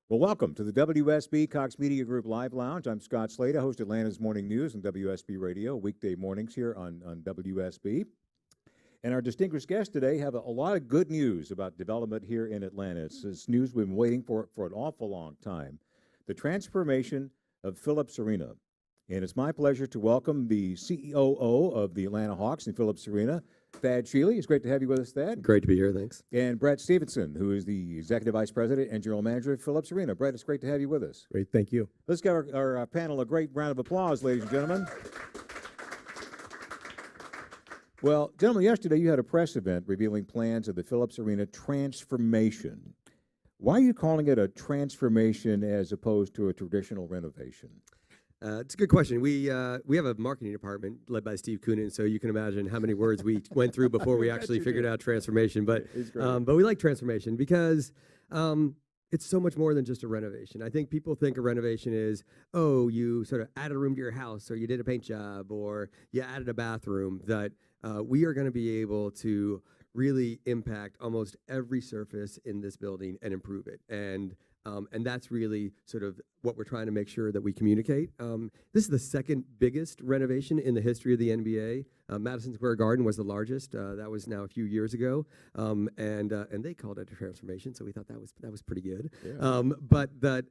Well, welcome to the WSB Cox Media Group Live Lounge. I'm Scott Slade. I host Atlanta's Morning News on WSB Radio, weekday mornings here on WSB. And our distinguished guests today have a lot of good news about development here in Atlanta. It's news we've been waiting for an awful long time. The transformation of Phillips Arena. And it's my pleasure to welcome the COO of the Atlanta Hawks in Phillips Arena, Thad Shealy. It's great to have you with us, Thad. Great to be here, thanks. And Brett Stefansson, who is the Executive Vice President and General Manager of Phillips Arena. Brett, it's great to have you with us. Great, thank you. Let's give our panel a great round of applause, ladies and gentlemen. Well, gentlemen, yesterday you had a press event revealing plans of the Phillips Arena transformation. Why are you calling it a transformation as opposed to a traditional renovation? It's a good question. We have a marketing department led by Steve Coonan, so you can imagine how many words we went through before we actually figured out transformation. But we like transformation because it's so much more than just a renovation. I think people think a renovation is, oh, you sort of added a room to your house, or you did a paint job, or you added a bathroom. That we are going to be able to really impact almost every surface in this building and improve it. And that's really sort of what we're trying to make sure that we communicate. This is the second biggest renovation in the history of the NBA. Madison Square Garden was the largest. That was now a few years ago, and they called it a transformation. So we thought that was pretty good. Yeah. But that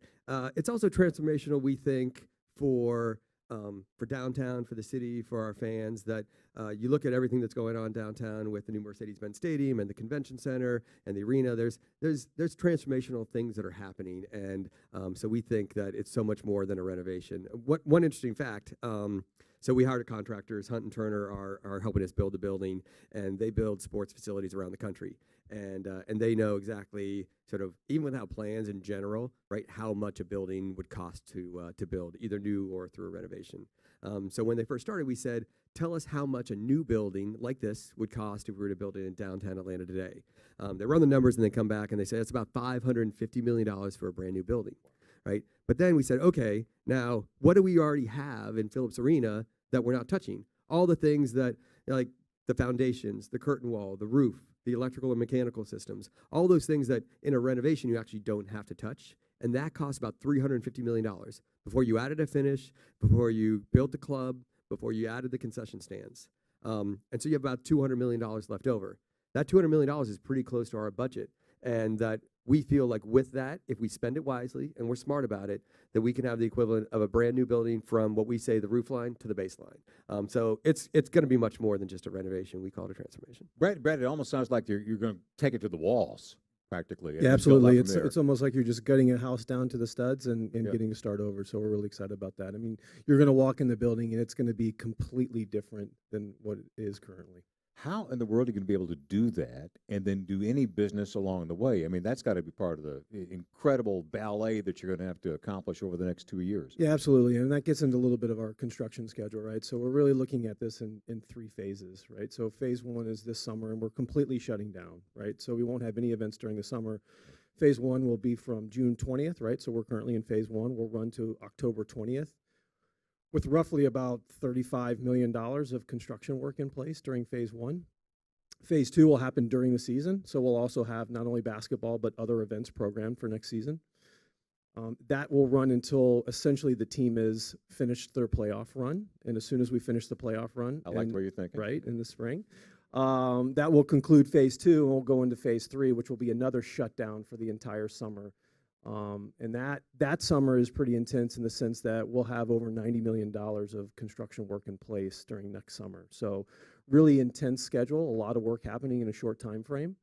it's also transformational, we think, for downtown, for the city, for our fans, that you look at everything that's going on downtown with the new Mercedes-Benz Stadium and the convention center and the arena. There's transformational things that are happening, and so we think that it's so much more than a renovation. One interesting fact. So we hired contractors. Hunt and Turner are helping us build the building, and they build sports facilities around the country. And they know exactly, sort of, even without plans in general, right, how much a building would cost to build, either new or through a renovation. So when they first started, we said, tell us how much a new building like this would cost if we were to build it in downtown Atlanta today. They run the numbers and they come back and they say it's about $550 million for a brand new building, right? But then we said, okay, now what do we already have in Phillips Arena that we're not touching? All the things that, like the foundations, the curtain wall, the roof, the electrical and mechanical systems, all those things that in a renovation you actually don't have to touch. And that costs about $350 million before you added a finish, before you built the club, before you added the concession stands. And so you have about $200 million left over. That $200 million is pretty close to our budget. And that we feel like with that, if we spend it wisely and we're smart about it, that we can have the equivalent of a brand new building from what we say the roof line to the baseline. So it's going to be much more than just a renovation. We call it a transformation. Brett, it almost sounds like you're going to take it to the walls, practically. Yeah, absolutely. It's almost like you're just gutting a house down to the studs and getting to start over. So we're really excited about that. I mean, you're going to walk in the building and it's going to be completely different than what it is currently. How in the world are you going to be able to do that and then do any business along the way? I mean, that's got to be part of the incredible ballet that you're going to have to accomplish over the next 2 years. Yeah, absolutely. And that gets into a little bit of our construction schedule, right? So we're really looking at this in 3 phases, right? So phase 1 is this summer, and we're completely shutting down, right? So we won't have any events during the summer. Phase 1 will be from June 20th, right? So we're currently in phase 1. We'll run to October 20th. With roughly about $35 million of construction work in place during phase 1. Phase 2 will happen during the season, so we'll also have not only basketball but other events programmed for next season. That will run until essentially the team is finished their playoff run, and as soon as we finish the playoff run, I like where you're thinking. Right, in the spring, that will conclude phase 2, and we'll go into phase 3, which will be another shutdown for the entire summer. And that summer is pretty intense in the sense that we'll have over $90 million of construction work in place during next summer. So really intense schedule, a lot of work happening in a short time frame.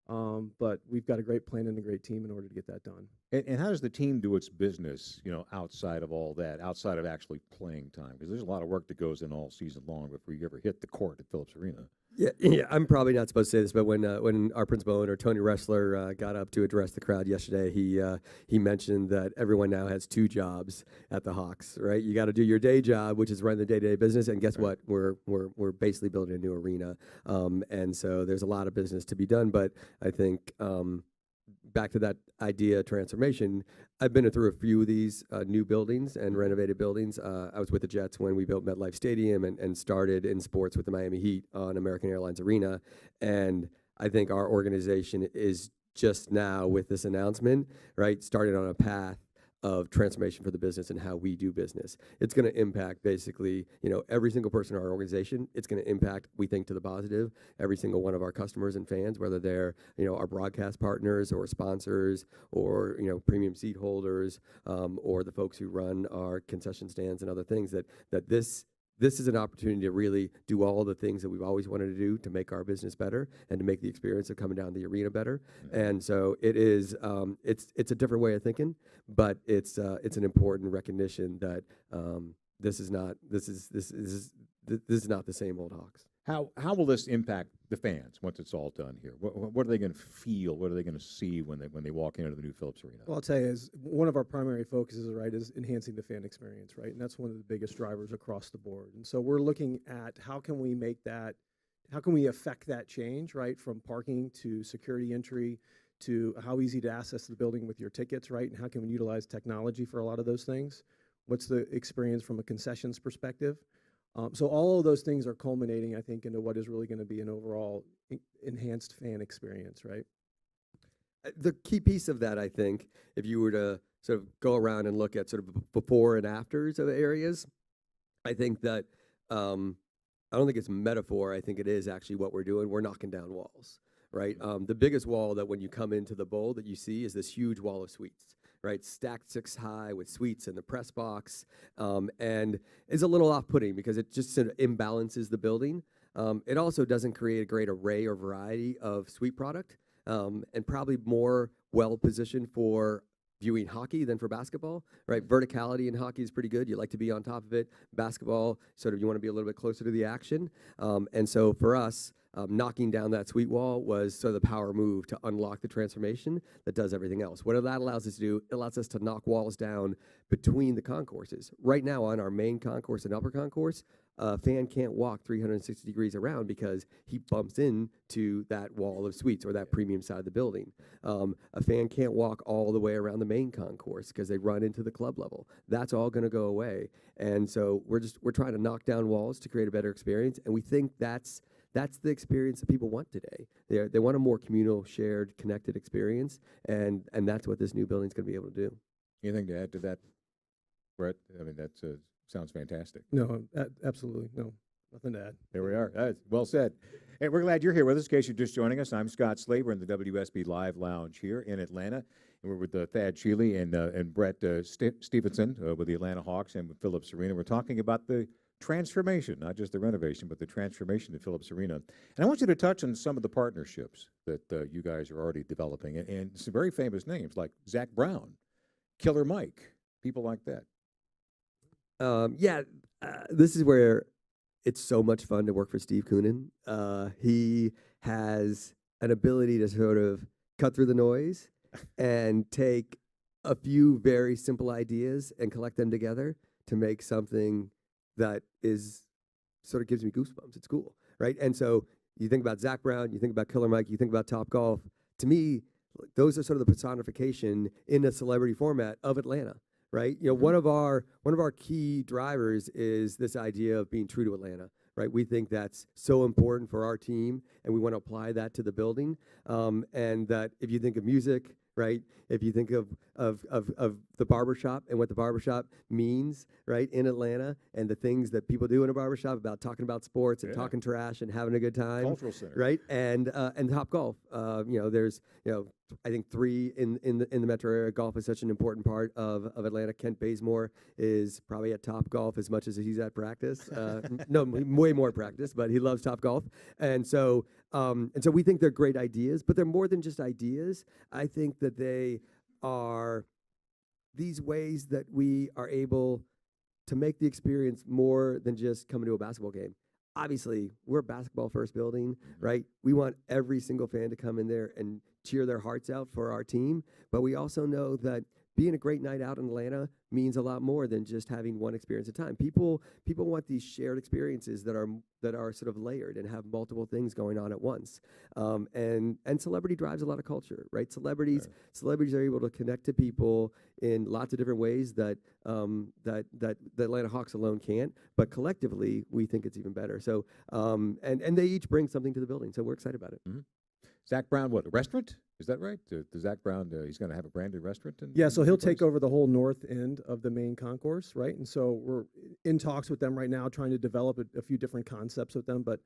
But we've got a great plan and a great team in order to get that done. And how does the team do its business, outside of all that, outside of actually playing time? Because there's a lot of work that goes in all season long before you ever hit the court at Phillips Arena. Yeah. I'm probably not supposed to say this, but when our principal owner Tony Ressler got up to address the crowd yesterday, he mentioned that everyone now has 2 jobs at the Hawks. Right, you got to do your day job, which is run the day-to-day business, and guess what? We're basically building a new arena, and so there's a lot of business to be done. But I think back to that idea transformation, I've been through a few of these new buildings and renovated buildings. I was with the Jets when we built MetLife Stadium and started in sports with the Miami Heat on American Airlines Arena. And I think our organization is just now with this announcement, right, started on a path of transformation for the business and how we do business. It's going to impact basically, every single person in our organization. It's going to impact, we think, to the positive, every single one of our customers and fans, whether they're, our broadcast partners or sponsors or, premium seat holders, or the folks who run our concession stands and other things, that this is an opportunity to really do all the things that we've always wanted to do to make our business better and to make the experience of coming down the arena better. And so it is, it's a different way of thinking, but it's an important recognition that this is not the same old Hawks. How will this impact the fans once it's all done here? What are they going to feel? What are they going to see when they walk into the new Phillips Arena? Well, I'll tell you, is one of our primary focuses, right, is enhancing the fan experience, right? And that's one of the biggest drivers across the board. And so we're looking at how can we affect that change, right, from parking to security entry to how easy to access the building with your tickets, right? And how can we utilize technology for a lot of those things? What's the experience from a concessions perspective? So all of those things are culminating, I think, into what is really going to be an overall enhanced fan experience, right? The key piece of that, I think, if you were to sort of go around and look at sort of before and afters of areas, I think that I don't think it's metaphor. I think it is actually what we're doing. We're knocking down walls, right? The biggest wall that when you come into the bowl that you see is this huge wall of suites, right? Stacked 6 high with suites in the press box, and is a little off-putting because it just sort of imbalances the building. It also doesn't create a great array or variety of suite product, and probably more well-positioned for viewing hockey than for basketball, right? Verticality in hockey is pretty good. You like to be on top of it. Basketball, sort of you want to be a little bit closer to the action. And so for us, knocking down that suite wall was sort of the power move to unlock the transformation that does everything else. What that allows us to do, it allows us to knock walls down between the concourses. Right now on our main concourse and upper concourse, a fan can't walk 360 degrees around because he bumps into that wall of suites or that premium side of the building. A fan can't walk all the way around the main concourse because they run into the club level. That's all going to go away. And so we're trying to knock down walls to create a better experience, and we think that's the experience that people want today. They want a more communal, shared, connected experience, and that's what this new building is going to be able to do. Anything to add to that, Brett? I mean, that sounds fantastic. No, absolutely. No, nothing to add. There we are. Well said. Hey, we're glad you're here with us. In case you're just joining us, I'm Scott Slade. We're in the WSB Live Lounge here in Atlanta. And we're with Thad Sheely and Brett Stefansson with the Atlanta Hawks and with Phillips Arena. We're talking about the transformation, not just the renovation, but the transformation of Phillips Arena. And I want you to touch on some of the partnerships that you guys are already developing, and some very famous names like Zach Brown, Killer Mike, people like that. This is where it's so much fun to work for Steve Koonin. He has an ability to sort of cut through the noise and take a few very simple ideas and collect them together to make something that is sort of gives me goosebumps. It's cool, right? And so you think about Zach Brown, you think about Killer Mike, you think about Top Golf. To me, those are sort of the personification in a celebrity format of Atlanta, right? One of our key drivers is this idea of being true to Atlanta, right? We think that's so important for our team, and we want to apply that to the building. And that if you think of music, right? If you think of the barbershop and what the barbershop means, right, in Atlanta, and the things that people do in a barbershop about talking about sports and talking trash and having a good time, Cultural center, right? And Top Golf, there's I think 3 in the metro area. Golf is such an important part of Atlanta. Kent Bazemore is probably at Top Golf as much as he's at practice. No, way more practice, but he loves Top Golf, and so we think they're great ideas, but they're more than just ideas. I think that they are these ways that we are able to make the experience more than just coming to a basketball game. Obviously, we're a basketball first building, right? We want every single fan to come in there and cheer their hearts out for our team, but we also know that being a great night out in Atlanta means a lot more than just having one experience at a time. People want these shared experiences that are sort of layered and have multiple things going on at once. And celebrity drives a lot of culture, right? Celebrities are able to connect to people in lots of different ways that the Atlanta Hawks alone can't. But collectively, we think it's even better. So and they each bring something to the building. So we're excited about it. Mm-hmm. Zach Brown, what, a restaurant? Is that right? Zach Brown, he's going to have a branded restaurant? Yeah, so he'll Newport? take over the whole north end of the main concourse, right? And so we're in talks with them right now, trying to develop a few different concepts with them, but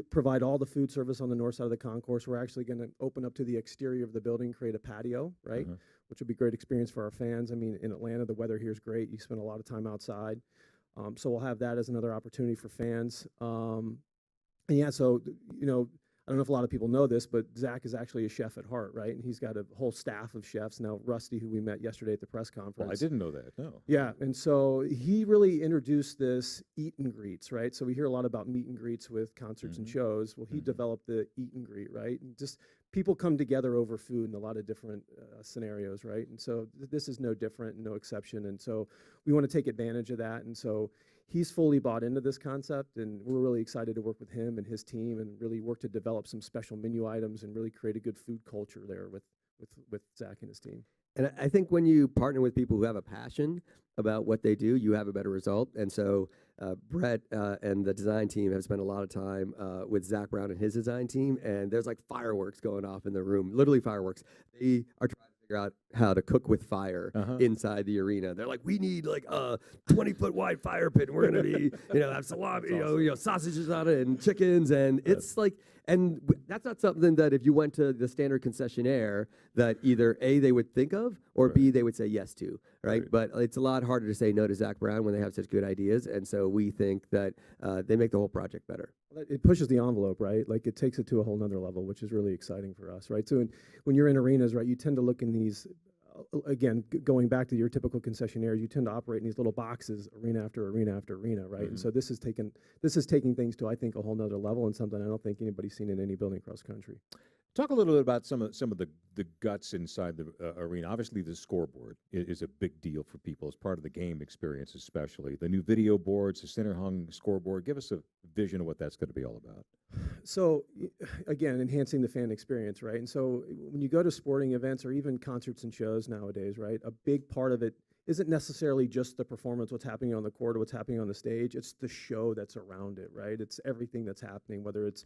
provide all the food service on the north side of the concourse. We're actually going to open up to the exterior of the building, create a patio, right? Which will be a great experience for our fans. I mean, in Atlanta, the weather here is great. You spend a lot of time outside. So we'll have that as another opportunity for fans. And yeah, so, you know, I don't know if a lot of people know this, but Zach is actually a chef at heart, right? And he's got a whole staff of chefs. Now, Rusty, who we met yesterday at the press conference. Well, I didn't know that, no. Yeah, and so he really introduced this eat and greets, right? So we hear a lot about meet and greets with concerts and shows. Well, he developed the eat and greet, right? And just people come together over food in a lot of different scenarios, right? And so this is no different, no exception. And so we want to take advantage of that. And so he's fully bought into this concept, and we're really excited to work with him and his team and really work to develop some special menu items and really create a good food culture there with Zach and his team. And I think when you partner with people who have a passion about what they do, you have a better result. And so Brett and the design team have spent a lot of time with Zach Brown and his design team, and there's like fireworks going off in the room, literally fireworks. They are trying to figure out how to cook with fire inside the arena. They're like, we need like a 20-foot wide fire pit, and we're going to be, have salami, sausages on it and chickens. And it's like, and that's not something that if you went to the standard concessionaire that either A, they would think of, or B, they would say yes to, right? But it's a lot harder to say no to Zach Brown when they have such good ideas. And so we think that they make the whole project better. It pushes the envelope, right? Like it takes it to a whole nother level, which is really exciting for us, right? So when you're in arenas, right, you tend to look in these, again, going back to your typical concessionaires, you tend to operate in these little boxes, arena after arena after arena, right? And so this is taking things to, I think, a whole nother level, and something I don't think anybody's seen in any building across country. Talk a little bit about some of the guts inside the arena. Obviously, the scoreboard is a big deal for people as part of the game experience, especially the new video boards, the center hung scoreboard. Give us a vision of what that's going to be all about. So again, enhancing the fan experience, right? And so when you go to sporting events or even concerts and shows nowadays, right, a big part of it isn't necessarily just the performance, what's happening on the court or what's happening on the stage. It's the show that's around it, right? It's everything that's happening, whether it's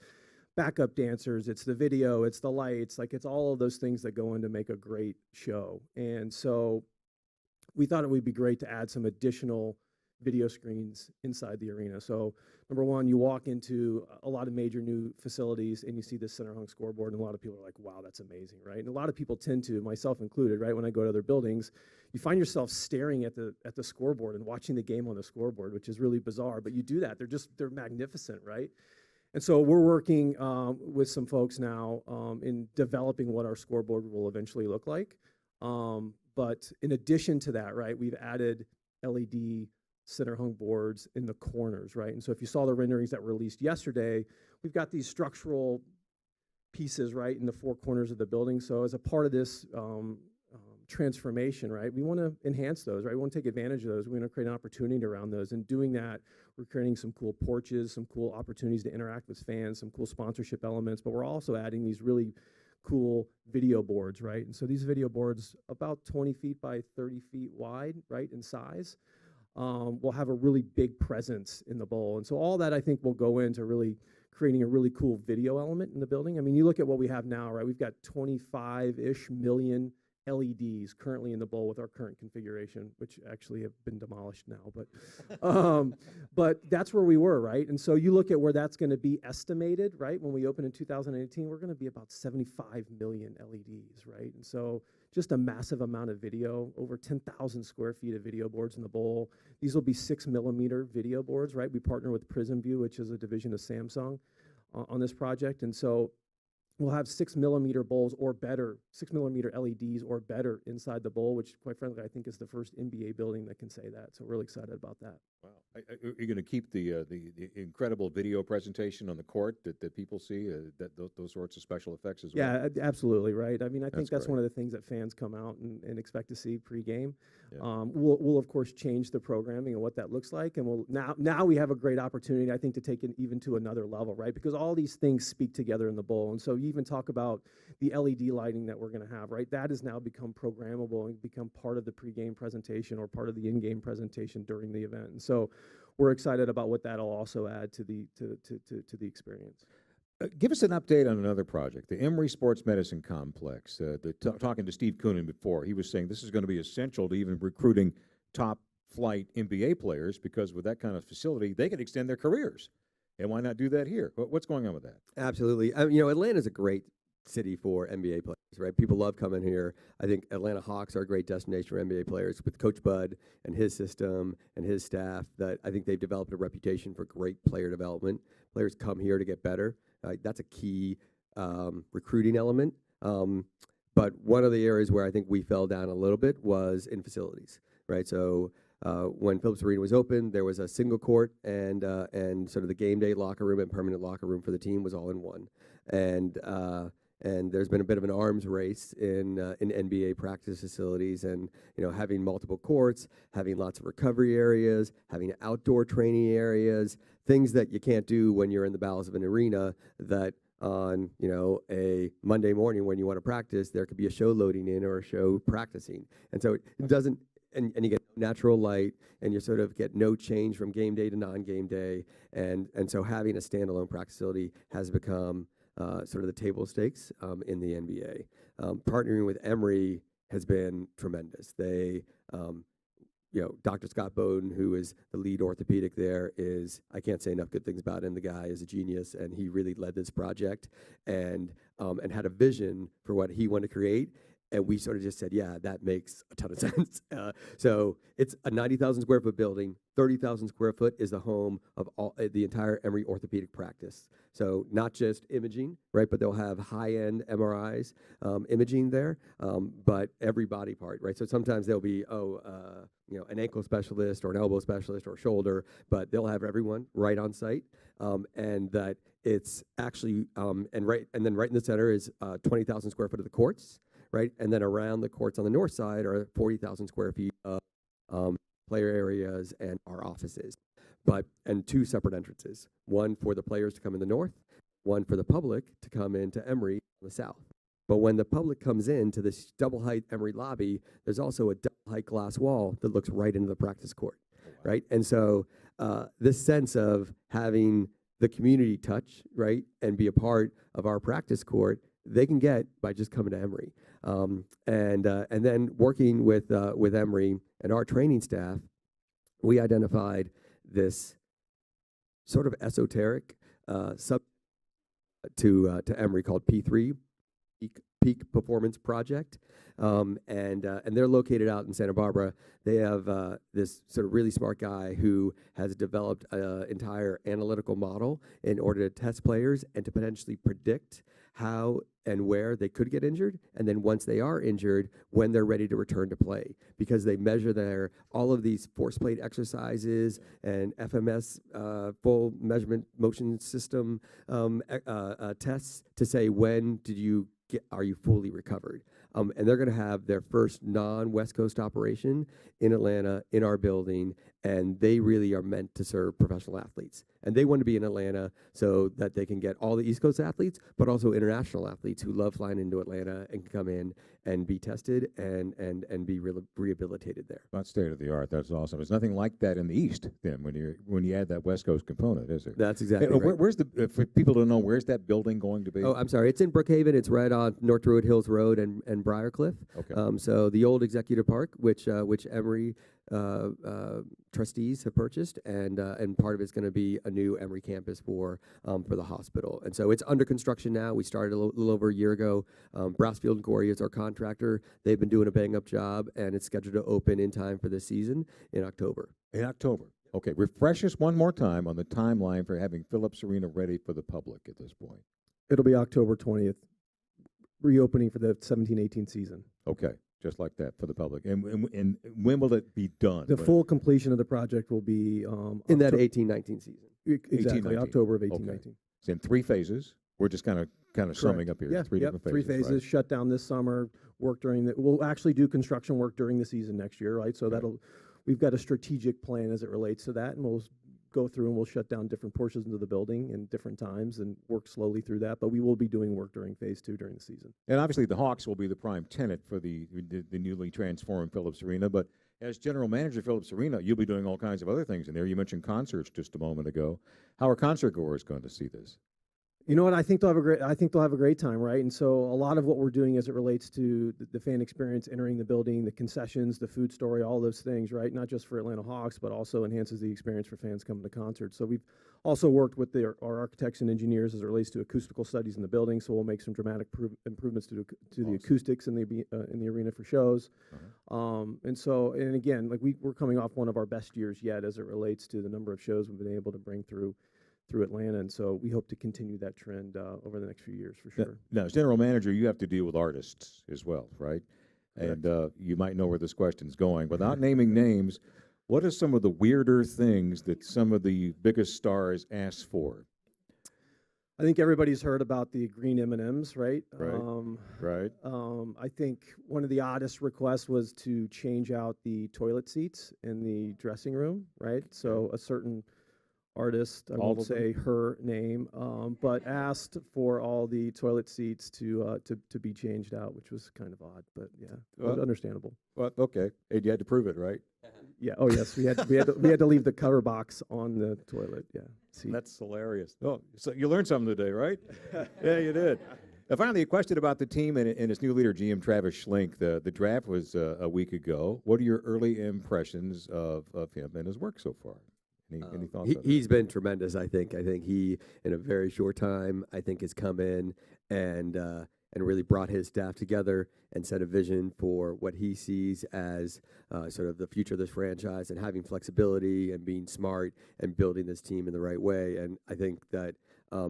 backup dancers, it's the video, it's the lights, like it's all of those things that go in to make a great show. And so we thought it would be great to add some additional video screens inside the arena. So number one, you walk into a lot of major new facilities and you see this center hung scoreboard, and a lot of people are like, wow, that's amazing, right? And a lot of people tend to, myself included, right, when I go to other buildings, you find yourself staring at the scoreboard and watching the game on the scoreboard, which is really bizarre, but you do that. They're magnificent, right? And so we're working with some folks now in developing what our scoreboard will eventually look like. But in addition to that, right, we've added LED center hung boards in the corners, right? And so if you saw the renderings that were released yesterday, we've got these structural pieces, right, in the four corners of the building. So as a part of this transformation, right, we want to enhance those, right? We want to take advantage of those. We want to create an opportunity around those. And doing that, we're creating some cool porches, some cool opportunities to interact with fans, some cool sponsorship elements, but we're also adding these really cool video boards, right? And so these video boards, about 20 feet by 30 feet wide, right, in size, will have a really big presence in the bowl. And so all that, I think, will go into really creating a really cool video element in the building. I mean, you look at what we have now, right? We've got 25-ish million LEDs currently in the bowl with our current configuration, which actually have been demolished now, but that's where we were, right? And so you look at where that's going to be estimated, right? When we open in 2018, we're going to be about 75 million LEDs, right? And so just a massive amount of video, over 10,000 square feet of video boards in the bowl. These will be 6mm video boards, right? We partner with Prism View, which is a division of Samsung on this project. And so we'll have 6mm bowls or better, 6mm LEDs or better inside the bowl, which quite frankly, I think is the first NBA building that can say that. So we're really excited about that. Wow. Are you going to keep the incredible video presentation on the court that people see, those sorts of special effects as well? Yeah, absolutely, right? I mean, I think that's one of the things that fans come out and expect to see pregame. Yeah. We'll of course change the programming and what that looks like, and we'll now we have a great opportunity, I think, to take it even to another level, right? Because all these things speak together in the bowl, and so you even talk about the LED lighting that we're going to have, right? That has now become programmable and become part of the pregame presentation or part of the in-game presentation during the event. And so we're excited about what that'll also add to the experience. Give us an update on another project, the Emory Sports Medicine Complex. Talking to Steve Koonin before, he was saying this is going to be essential to even recruiting top flight NBA players, because with that kind of facility, they can extend their careers. And why not do that here? What's going on with that? Absolutely. You know, Atlanta's a great city for NBA players, right? People love coming here. I think Atlanta Hawks are a great destination for NBA players with Coach Bud and his system and his staff. That I think they've developed a reputation for great player development. Players come here to get better. That's a key recruiting element. But one of the areas where I think we fell down a little bit was in facilities, right? So when Phillips Arena was open, there was a single court, and sort of the game day locker room and permanent locker room for the team was all in one. And there's been a bit of an arms race in NBA practice facilities, and having multiple courts, having lots of recovery areas, having outdoor training areas, things that you can't do when you're in the bowels of an arena. That on a Monday morning when you want to practice, there could be a show loading in or a show practicing, and so it doesn't. And you get natural light, and you sort of get no change from game day to non-game day, and so having a standalone practice facility has become sort of the table stakes in the NBA. Partnering with Emory has been tremendous. They, Dr. Scott Bowden, who is the lead orthopedic there, I can't say enough good things about him. The guy is a genius, and he really led this project and had a vision for what he wanted to create. And we sort of just said, yeah, that makes a ton of sense. So it's a 90,000 square foot building. 30,000 square foot is the home of the entire Emory orthopedic practice. So not just imaging, right? But they'll have high-end MRIs imaging there, but every body part, right? So sometimes there'll be an ankle specialist or an elbow specialist or shoulder, but they'll have everyone right on site, and that it's actually and then right in the center is 20,000 square foot of the courts. Right, and then around the courts on the north side are 40,000 square feet of player areas and our offices, and two separate entrances, one for the players to come in the north, one for the public to come into Emory in the south. But when the public comes into this double height Emory lobby, there's also a double height glass wall that looks right into the practice court, right? And so this sense of having the community touch, right, and be a part of our practice court, they can get by just coming to Emory. And then working with Emory and our training staff, we identified this sort of esoteric sub to Emory called P3, Peak Performance Project, and they're located out in Santa Barbara. They have this sort of really smart guy who has developed an entire analytical model in order to test players and to potentially predict how and where they could get injured, and then once they are injured, when they're ready to return to play, because they measure all of these force plate exercises and FMS full measurement motion system tests to say when are you fully recovered. And they're going to have their first non-West Coast operation in Atlanta in our building, and they really are meant to serve professional athletes. And they want to be in Atlanta so that they can get all the East Coast athletes, but also international athletes who love flying into Atlanta and can come in and be tested and be rehabilitated there. About state of the art. That's awesome. There's nothing like that in the East then when you add that West Coast component, is there? That's exactly right. Where's for people to know, where's that building going to be? Oh, I'm sorry. It's in Brookhaven. It's right on North Druid Hills Road and Briarcliff. Okay. So the old Executive Park, which Emory trustees have purchased, and part of it's going to be a new Emory campus for the hospital. And so it's under construction now. We started a little over a year ago. Brassfield and Gorey is our contractor. They've been doing a bang-up job, and it's scheduled to open in time for this season in October. In October. Okay. Refresh us one more time on the timeline for having Phillips Arena ready for the public at this point. It'll be October 20th, reopening for the 17-18 season. Okay. Just like that for the public. And when will it be done? The full completion of the project will be in that 18-19 season. Exactly, 18-19. October of 18-19. Okay. It's in 3 phases. We're just kind of summing up here. Yeah, Three different phases. 3 phases. Right? Shut down this summer. We'll actually do construction work during the season next year, right? So we've got a strategic plan as it relates to that, and we'll go through and we'll shut down different portions of the building in different times and work slowly through that. But we will be doing work during phase 2 during the season. And obviously the Hawks will be the prime tenant for the newly transformed Phillips Arena. But as general manager of Phillips Arena, you'll be doing all kinds of other things in there. You mentioned concerts just a moment ago. How are concert goers going to see this? You know what? I think they'll have a great time, right? And so a lot of what we're doing as it relates to the fan experience, entering the building, the concessions, the food story, all those things, right? Not just for Atlanta Hawks, but also enhances the experience for fans coming to concerts. So we've also worked with our architects and engineers as it relates to acoustical studies in the building. So we'll make some dramatic improvements to the acoustics in the arena for shows. And again, like we're coming off one of our best years yet as it relates to the number of shows we've been able to bring through Atlanta, and so we hope to continue that trend over the next few years for sure. Now, as general manager, you have to deal with artists as well, right? Correct. And you might know where this question's going. Without naming names, what are some of the weirder things that some of the biggest stars ask for? I think everybody's heard about the green M&Ms, right? Right. I think one of the oddest requests was to change out the toilet seats in the dressing room, right? So a certain artist, I All won't of them? say her name, but asked for all the toilet seats to be changed out, which was kind of odd, but yeah, Well- understandable. Well, okay. And you had to prove it, right? Yeah. Oh yes, we had to leave the cover box on the toilet. Yeah. Seat. That's hilarious. Oh, so you learned something today, right? Yeah, you did. And finally, a question about the team and its new leader, GM Travis Schlink. The draft was a week ago. What are your early impressions of him and his work so far? Any thoughts on that? He's been tremendous, I think. I think he, in a very short time, I think has come in and really brought his staff together and set a vision for what he sees as sort of the future of this franchise, and having flexibility and being smart and building this team in the right way. And I think that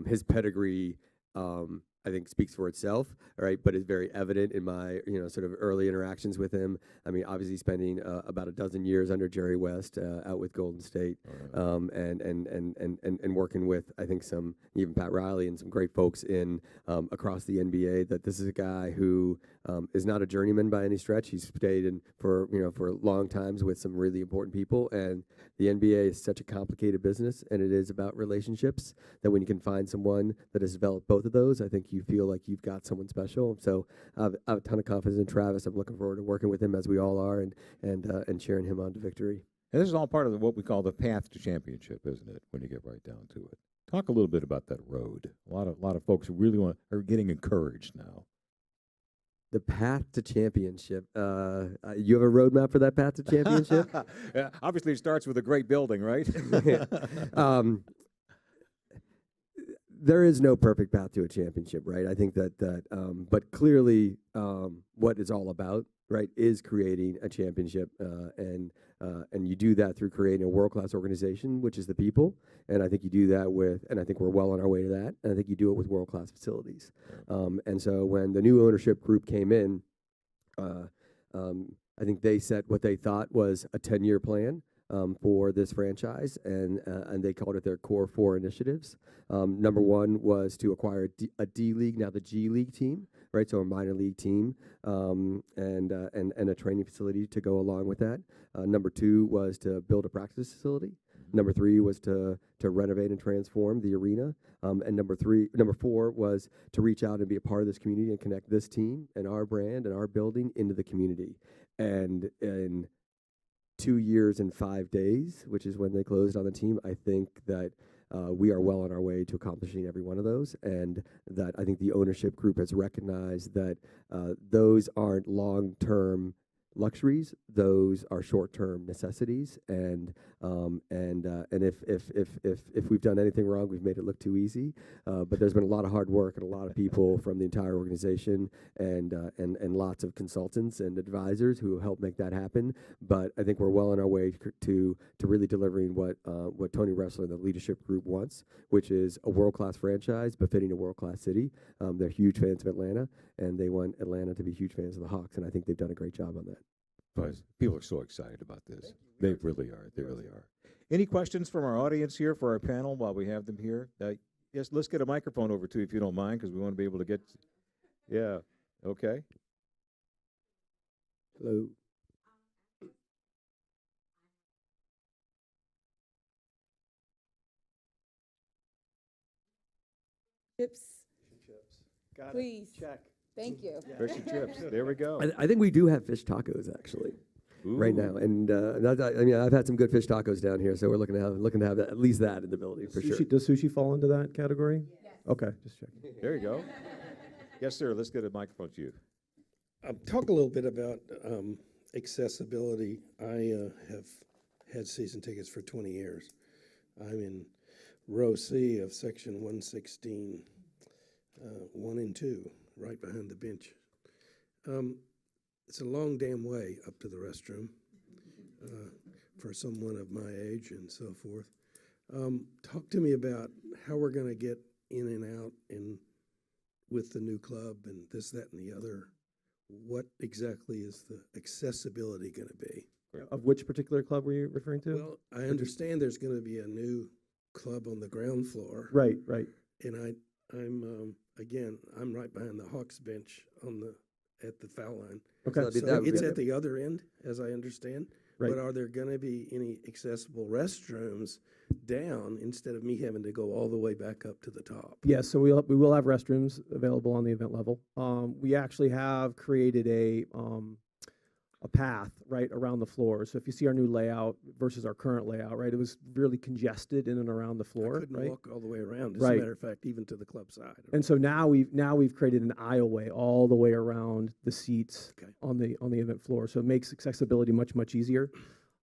his pedigree, I think, speaks for itself, right? But is very evident in my, sort of early interactions with him. I mean, obviously spending about a dozen years under Jerry West out with Golden State, and working with, I think, some, even Pat Riley and some great folks in across the NBA. That this is a guy who is not a journeyman by any stretch. He's stayed in for long times with some really important people, and the NBA is such a complicated business, and it is about relationships, that when you can find someone that has developed both of those, I think you feel like you've got someone special. So I have a ton of confidence in Travis. I'm looking forward to working with him, as we all are, and cheering him on to victory. And this is all part of what we call the path to championship, isn't it? When you get right down to it. Talk a little bit about that road. A lot of folks who really are getting encouraged now. The path to championship. You have a roadmap for that path to championship? Yeah, obviously, it starts with a great building, right? There is no perfect path to a championship, right? I think but clearly, what it's all about, right, is creating a championship, and you do that through creating a world-class organization, which is the people. And I think you do that and I think we're well on our way to that. And I think you do it with world-class facilities. And so when the new ownership group came in, I think they set what they thought was a 10-year plan for this franchise, and they called it their core 4 initiatives. Number 1 was to acquire a D League, now the G League team, right? So a minor league team, and a training facility to go along with that. Number 2 was to build a practice facility. Number 3 was to renovate and transform the arena. And number 4 was to reach out and be a part of this community and connect this team and our brand and our building into the community. And in 2 years and 5 days, which is when they closed on the team, I think that we are well on our way to accomplishing every one of those, and that I think the ownership group has recognized that those aren't long-term luxuries; those are short-term necessities. And if we've done anything wrong, we've made it look too easy. But there's been a lot of hard work and a lot of people from the entire organization, and lots of consultants and advisors who help make that happen. But I think we're well on our way to really delivering what Tony Ressler and the leadership group wants, which is a world-class franchise befitting a world-class city. They're huge fans of Atlanta, and they want Atlanta to be huge fans of the Hawks, and I think they've done a great job on that. People are so excited about this. They really are. They really are. Any questions from our audience here for our panel while we have them here? Yes, let's get a microphone over to you if you don't mind, because we want to be able to get. Yeah. Okay. Hello. Chips, Got please. it. Check. Thank you. Fish and chips. There we go. I think we do have fish tacos actually right now, and I've had some good fish tacos down here, so we're looking to have at least that in the building for sure. Does sushi fall into that category? Yes. Okay, just checking. There you go. Yes, sir. Let's get a microphone to you. Talk a little bit about accessibility. I have had season tickets for 20 years. I'm in row C of section 116, 1 and 2, right behind the bench. It's a long damn way up to the restroom for someone of my age and so forth. Talk to me about how we're going to get in and out and with the new club and this, that, and the other. What exactly is the accessibility going to be? Of which particular club were you referring to? Well, I understand there's going to be a new club on the ground floor. Right, right. And I'm right behind the Hawks bench at the foul line. Okay. So it's at the other end, as I understand. Right. But are there going to be any accessible restrooms down instead of me having to go all the way back up to the top? Yes, so we will have restrooms available on the event level. We actually have created a path right around the floor. So if you see our new layout versus our current layout, right, it was really congested in and around the floor. I couldn't right? walk all the way around. As Right. a matter of fact, even to the club side. And so now we've created an aisleway all the way around the seats Okay. on the event floor. So it makes accessibility much easier.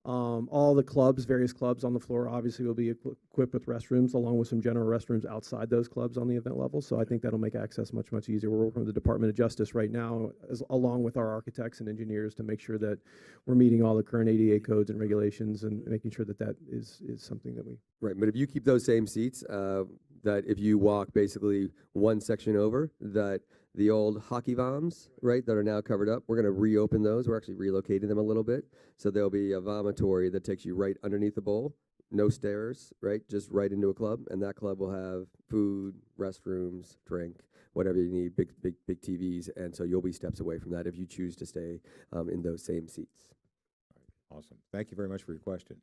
All the clubs, various clubs on the floor, obviously will be equipped with restrooms, along with some general restrooms outside those clubs on the event level. So I think that'll make access much easier. We're working with the Department of Justice right now, along with our architects and engineers, to make sure that we're meeting all the current ADA codes and regulations, and making sure that is something that we. Right, but if you keep those same seats, that if you walk basically one section over, that the old hockey voms, right, that are now covered up, we're going to reopen those. We're actually relocating them a little bit. So there'll be a vomitory that takes you right underneath the bowl, no stairs, right, just right into a club. And that club will have food, restrooms, drink, whatever you need, big TVs. And so you'll be steps away from that if you choose to stay in those same seats. Awesome. Thank you very much for your question.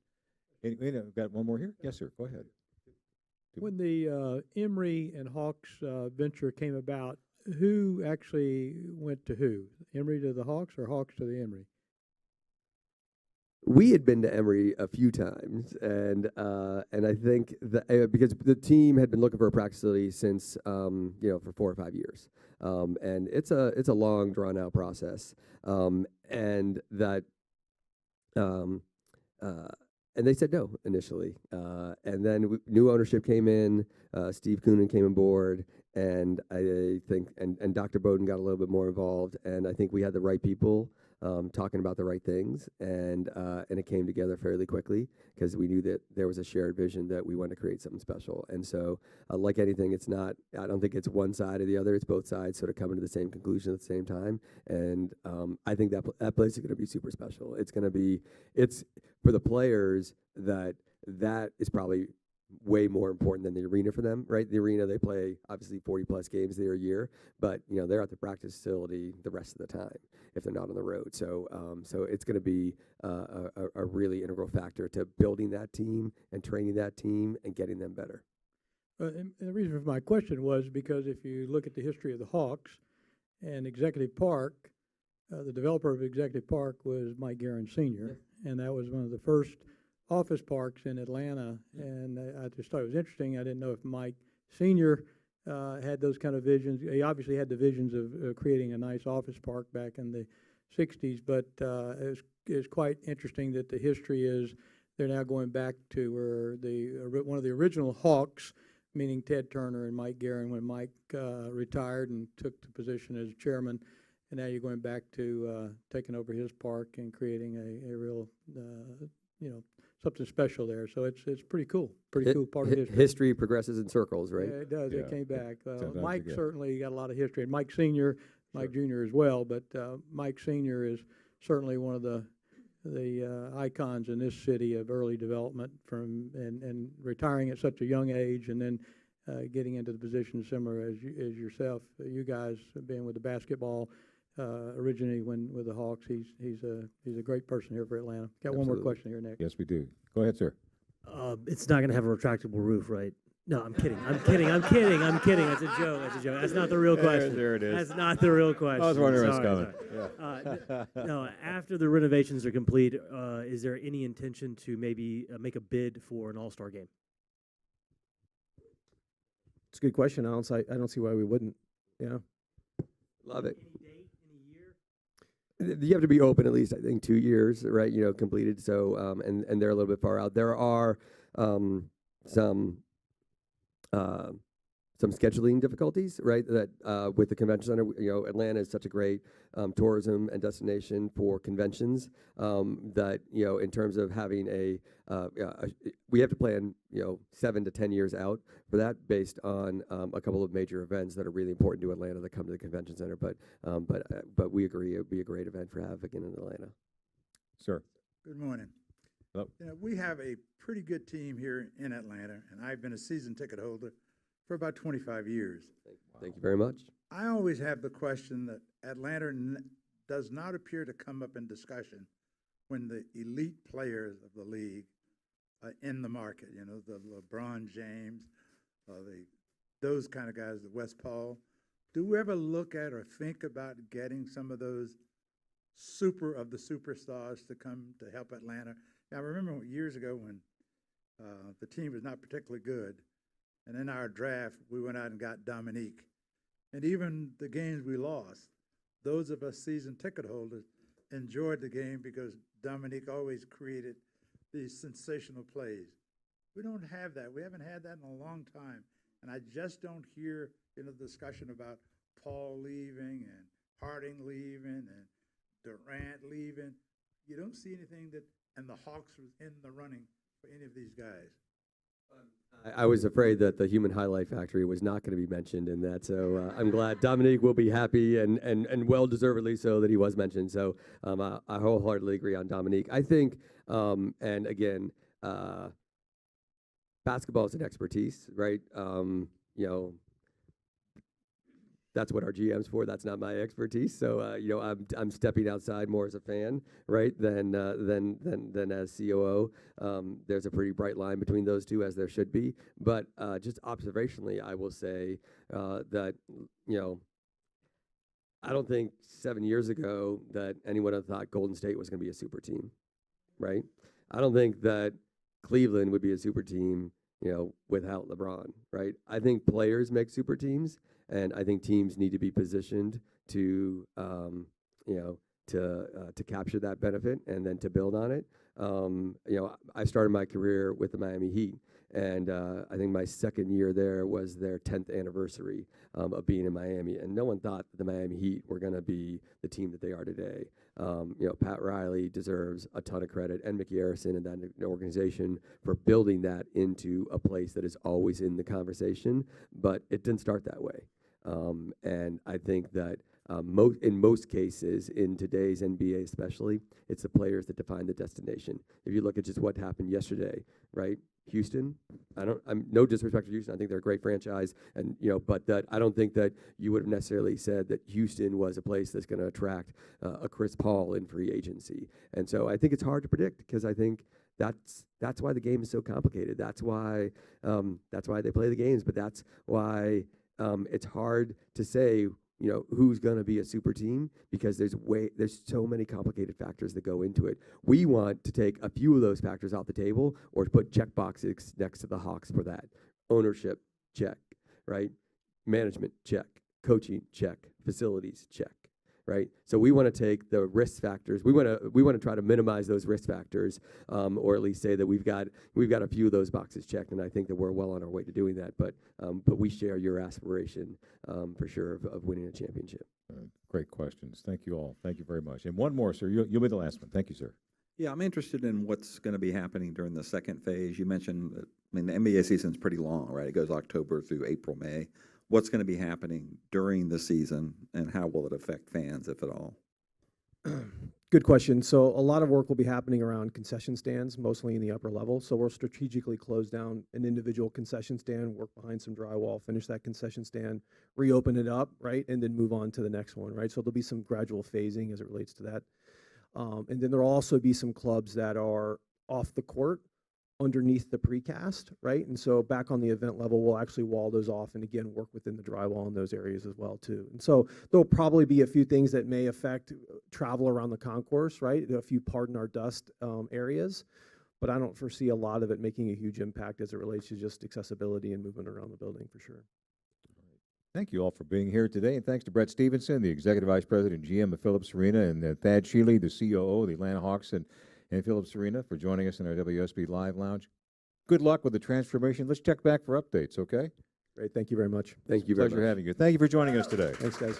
We've got one more here? Yes, sir. Go ahead. When the Emory and Hawks venture came about, who actually went to who? Emory to the Hawks or Hawks to the Emory? We had been to Emory a few times, and I think that because the team had been looking for a practice facility since for 4 or 5 years, and it's a long drawn out process, and they said no initially, and then new ownership came in. Steve Koonin came on board, and I think and Dr. Bowden got a little bit more involved, and I think we had the right people talking about the right things, and it came together fairly quickly because we knew that there was a shared vision that we wanted to create something special. And so, like anything, it's not. I don't think it's one side or the other. It's both sides sort of coming to the same conclusion at the same time. And I think that place is going to be super special. It's for the players that is probably way more important than the arena for them, right? The arena, they play obviously 40+ games there a year, but they're at the practice facility the rest of the time if they're not on the road. So it's going to be a really integral factor to building that team and training that team and getting them better. And the reason for my question was because if you look at the history of the Hawks and Executive Park, the developer of Executive Park was Mike Guerin Sr., and that was one of the first office parks in Atlanta, and I just thought it was interesting. I didn't know if Mike Sr. Had those kind of visions. He obviously had the visions of creating a nice office park back in the 60s, but it's quite interesting that the history is they're now going back to where one of the original Hawks, meaning Ted Turner and Mike Guerin, when Mike retired and took the position as chairman, and now you're going back to taking over his park and creating a real something special there. So it's pretty cool. Pretty cool part of history. History progresses in circles, right? Yeah, it does. Yeah. It came back. Sometimes Mike you get- certainly got a lot of history, and Mike Sr., Mike Jr. as well. But Mike Sr. is certainly one of the icons in this city of early development and retiring at such a young age, and then getting into the position similar as yourself. You guys being with the basketball. Originally with the Hawks, he's a great person here for Atlanta. Got one more question here, Nick. Yes, we do. Go ahead, sir. It's not going to have a retractable roof, right? No, I'm kidding. I'm kidding. That's a joke. That's not the real question. There it is. That's not the real question. I was wondering what's Sorry. coming. Yeah. No, after the renovations are complete, is there any intention to maybe make a bid for an all-star game? It's a good question. I don't see why we wouldn't. Yeah. Love it. You have to be open at least, I think, 2 years, right? Completed. So, and they're a little bit far out. There are some scheduling difficulties, right? That with the convention center, Atlanta is such a great tourism and destination for conventions that in terms of having we have to plan 7 to 10 years out for that, based on a couple of major events that are really important to Atlanta that come to the convention center. But we agree it would be a great event for have again in Atlanta. Sir. Good morning. Hello. We have a pretty good team here in Atlanta, and I've been a season ticket holder for about 25 years. Thank you very much. I always have the question that Atlanta does not appear to come up in discussion when the elite players of the league are in the market, the LeBron James, those kind of guys, the West Paul. Do we ever look at or think about getting some of those super of the superstars to come to help Atlanta? I remember years ago when the team was not particularly good, and in our draft, we went out and got Dominique. And even the games we lost, those of us season ticket holders enjoyed the game because Dominique always created these sensational plays. We don't have that. We haven't had that in a long time. And I just don't hear discussion about Paul leaving and Harding leaving and Durant leaving. You don't see anything and the Hawks was in the running for any of these guys. I was afraid that the human highlight factory was not going to be mentioned in that, so I'm glad Dominique will be happy and well deservedly so that he was mentioned. So I wholeheartedly agree on Dominique. I think, and again, basketball is an expertise, right? That's what our GM's for. That's not my expertise. So I'm stepping outside more as a fan, right, than as COO. There's a pretty bright line between those two, as there should be. But just observationally, I will say that I don't think 7 years ago that anyone had thought Golden State was going to be a super team, right? I don't think that Cleveland would be a super team, without LeBron, right? I think players make super teams. And I think teams need to be positioned to capture that benefit and then to build on it. I started my career with the Miami Heat, and I think my second year there was their 10th anniversary of being in Miami, and no one thought that the Miami Heat were going to be the team that they are today. Pat Riley deserves a ton of credit, and Mickey Arison and that organization for building that into a place that is always in the conversation, but it didn't start that way. And I think that in most cases, in today's NBA especially, it's the players that define the destination. If you look at just what happened yesterday, right? Houston, I'm no disrespect to Houston. I think they're a great franchise, and but that I don't think that you would have necessarily said that Houston was a place that's going to attract a Chris Paul in free agency. And so I think it's hard to predict, because I think that's why the game is so complicated. That's why they play the games, but that's why it's hard to say who's going to be a super team, because there's so many complicated factors that go into it. We want to take a few of those factors off the table, or to put check boxes next to the Hawks for that. Ownership, check, right? Management, check. Coaching, check. Facilities, check, right? So we want to take the risk factors. We want to try to minimize those risk factors, or at least say that we've got a few of those boxes checked, and I think that we're well on our way to doing that. But we share your aspiration for sure of winning a championship. Great questions. Thank you all. Thank you very much. And one more, sir. You'll be the last one. Thank you, sir. Yeah, I'm interested in what's going to be happening during the second phase. You mentioned, the NBA season's pretty long, right? It goes October through April, May. What's going to be happening during the season, and how will it affect fans, if at all? Good question. So a lot of work will be happening around concession stands, mostly in the upper level. So we'll strategically close down an individual concession stand, work behind some drywall, finish that concession stand, reopen it up, right, and then move on to the next one, right? So there'll be some gradual phasing as it relates to that. And then there'll also be some clubs that are off the court underneath the precast, right? And so back on the event level, we'll actually wall those off and again work within the drywall in those areas as well too. And so there'll probably be a few things that may affect travel around the concourse, right? A few pardon our dust areas, but I don't foresee a lot of it making a huge impact as it relates to just accessibility and movement around the building for sure. Thank you all for being here today, and thanks to Brett Stefansson, the Executive Vice President and GM of Phillips Arena, and Thad Shealy, the COO of the Atlanta Hawks and Phillips Arena, for joining us in our WSB Live Lounge. Good luck with the transformation. Let's check back for updates, okay? Great, thank you very much. Thank you very much. Pleasure having you. Thank you for joining us today. Thanks, guys.